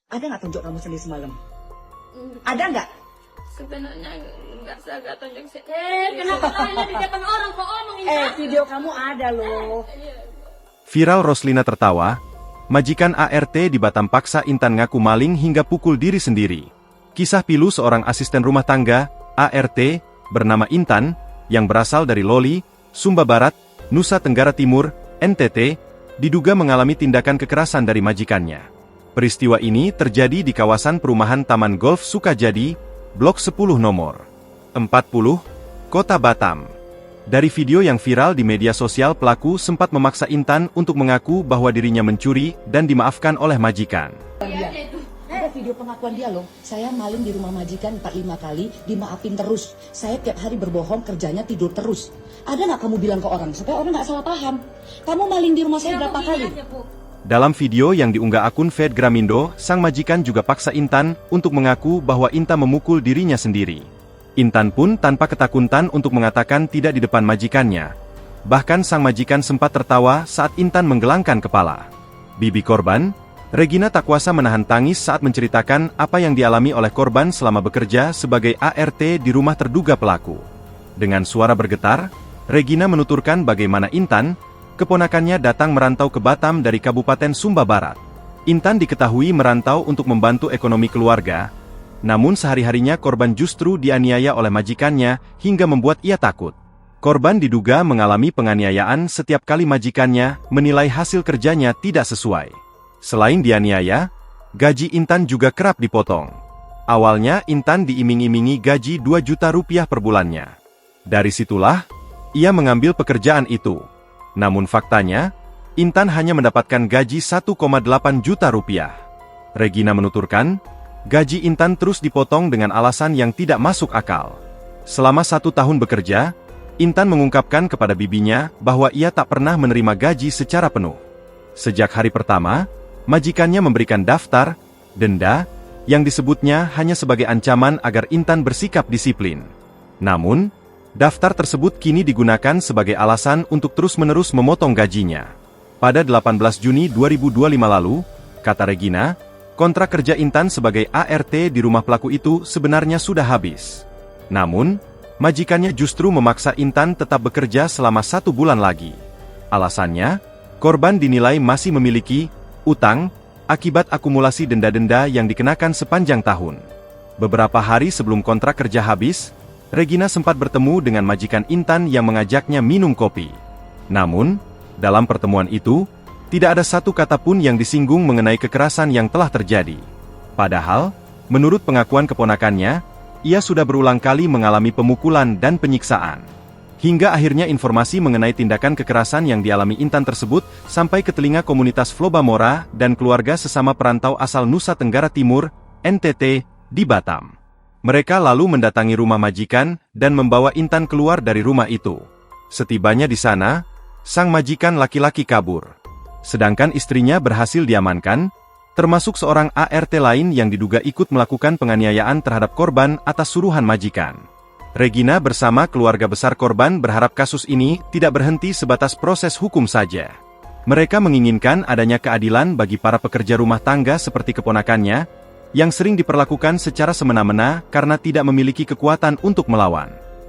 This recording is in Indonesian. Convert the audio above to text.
Ada nggak tunjuk kamu sendiri semalam? Ada nggak? Sebenarnya nggak saya tunjuk sih. Kenapa kalian di depan orang kok omongin Video kamu ada loh. Viral Roslina tertawa, majikan ART di Batam paksa Intan ngaku maling hingga pukul diri sendiri. Kisah pilu seorang asisten rumah tangga, ART, bernama Intan, yang berasal dari Loli, Sumba Barat, Nusa Tenggara Timur, NTT, diduga mengalami tindakan kekerasan dari majikannya. Peristiwa ini terjadi di kawasan perumahan Taman Golf Sukajadi, Blok 10 nomor 40, Kota Batam. Dari video yang viral di media sosial, pelaku sempat memaksa Intan untuk mengaku bahwa dirinya mencuri dan dimaafkan oleh majikan. Ada video pengakuan dia loh. Saya maling di rumah majikan 4-5 kali, dimaafin terus. Saya tiap hari berbohong, kerjanya tidur terus. Ada nggak kamu bilang ke orang, supaya orang nggak salah paham? Kamu maling di rumah saya berapa kali? Dalam video yang diunggah akun Fed Gramindo, sang majikan juga paksa Intan untuk mengaku bahwa Intan memukul dirinya sendiri. Intan pun tanpa ketakutan untuk mengatakan tidak di depan majikannya. Bahkan sang majikan sempat tertawa saat Intan menggelangkan kepala. Bibi korban, Regina tak kuasa menahan tangis saat menceritakan apa yang dialami oleh korban selama bekerja sebagai ART di rumah terduga pelaku. Dengan suara bergetar, Regina menuturkan bagaimana Intan, keponakannya, datang merantau ke Batam dari Kabupaten Sumba Barat. Intan diketahui merantau untuk membantu ekonomi keluarga, namun sehari-harinya korban justru dianiaya oleh majikannya hingga membuat ia takut. Korban diduga mengalami penganiayaan setiap kali majikannya menilai hasil kerjanya tidak sesuai. Selain dianiaya, gaji Intan juga kerap dipotong. Awalnya Intan diiming-imingi gaji 2 juta rupiah per bulannya. Dari situlah, ia mengambil pekerjaan itu. Namun faktanya, Intan hanya mendapatkan gaji 1,8 juta rupiah. Regina menuturkan, gaji Intan terus dipotong dengan alasan yang tidak masuk akal. Selama 1 tahun bekerja, Intan mengungkapkan kepada bibinya bahwa ia tak pernah menerima gaji secara penuh. Sejak hari pertama, majikannya memberikan daftar denda yang disebutnya hanya sebagai ancaman agar Intan bersikap disiplin. Namun, daftar tersebut kini digunakan sebagai alasan untuk terus-menerus memotong gajinya. Pada 18 Juni 2025 lalu, kata Regina, kontrak kerja Intan sebagai ART di rumah pelaku itu sebenarnya sudah habis. Namun, majikannya justru memaksa Intan tetap bekerja selama 1 bulan lagi. Alasannya, korban dinilai masih memiliki utang akibat akumulasi denda-denda yang dikenakan sepanjang tahun. Beberapa hari sebelum kontrak kerja habis, Regina sempat bertemu dengan majikan Intan yang mengajaknya minum kopi. Namun, dalam pertemuan itu, tidak ada satu kata pun yang disinggung mengenai kekerasan yang telah terjadi. Padahal, menurut pengakuan keponakannya, ia sudah berulang kali mengalami pemukulan dan penyiksaan. Hingga akhirnya informasi mengenai tindakan kekerasan yang dialami Intan tersebut sampai ke telinga komunitas Flobamora dan keluarga sesama perantau asal Nusa Tenggara Timur, NTT, di Batam. Mereka lalu mendatangi rumah majikan dan membawa Intan keluar dari rumah itu. Setibanya di sana, sang majikan laki-laki kabur. Sedangkan istrinya berhasil diamankan, termasuk seorang ART lain yang diduga ikut melakukan penganiayaan terhadap korban atas suruhan majikan. Regina bersama keluarga besar korban berharap kasus ini tidak berhenti sebatas proses hukum saja. Mereka menginginkan adanya keadilan bagi para pekerja rumah tangga seperti keponakannya, yang sering diperlakukan secara semena-mena karena tidak memiliki kekuatan untuk melawan.